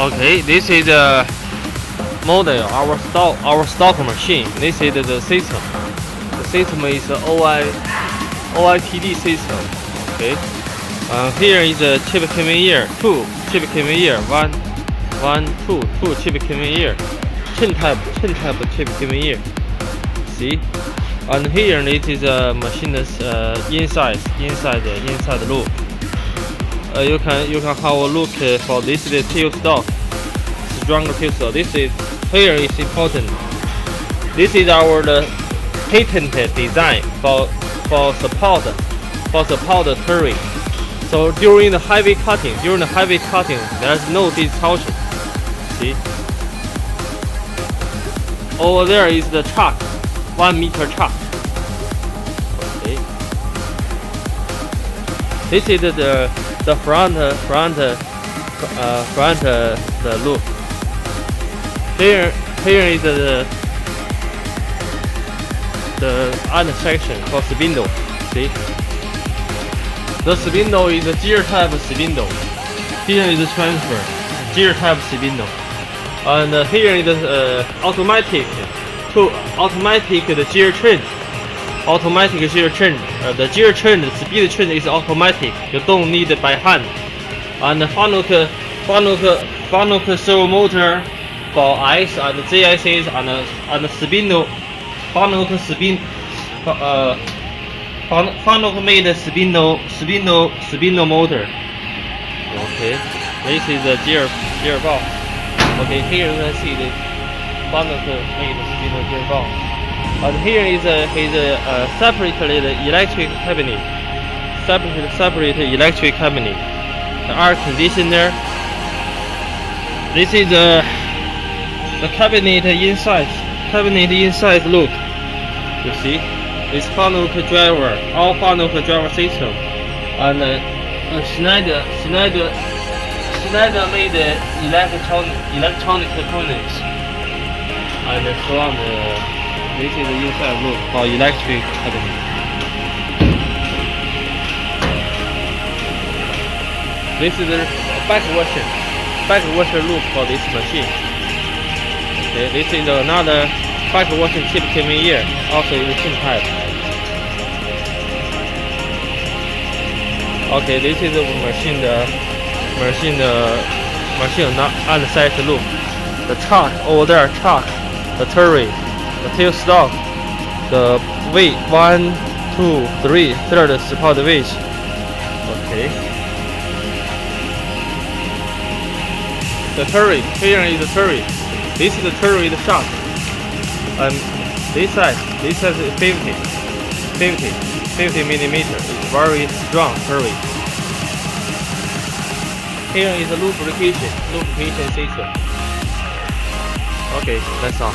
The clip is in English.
Okay, this is a model, our stock machine. This is the system. The system is the OITD system. Okay. Here is a chip coming here, two chip coming here, one, two chip coming here. Chain type chip coming here. See, and here it is a machine's inside loop. You can have a look for this is the tail stock, stronger tail stock. This is here is important. This is our patented design for support turret. So during the heavy cutting, there's no distortion. See, over there is the chuck, 1 meter chuck. Okay, this is the front the loop. Here is the other section for spindle. See, the spindle is a gear type spindle. Here is the transfer gear type spindle, and here is the automatic the gear change. Automatic gear change. The gear change, the speed change is automatic. You don't need it by hand. And Fanuc servo motor for ICE and ZICs and spindle. Fanuc made spindle motor. Okay, this is the gearbox. Okay, here you can see the Fanuc made spindle gearbox. And here is his separated electric cabinet. Separated electric cabinet. The air conditioner. This is the cabinet inside. Look. You see, it's Fanuc driver, all Fanuc driver system, and Schneider made electronic components, and so on. This is the inside look for electric cabinet. This is the back washer loop for this machine. Okay, this is another back washing chip coming here, also in the same type. Okay, this is the machine on the side loop. The chuck over there, the turret, the tail stock, the weight 1, 2, 3, third support weight. Okay. The turret, here is the turret. This is the turret shaft. And this side is 50 millimeter. It's very strong turret. Here is the lubrication system. Okay, that's all.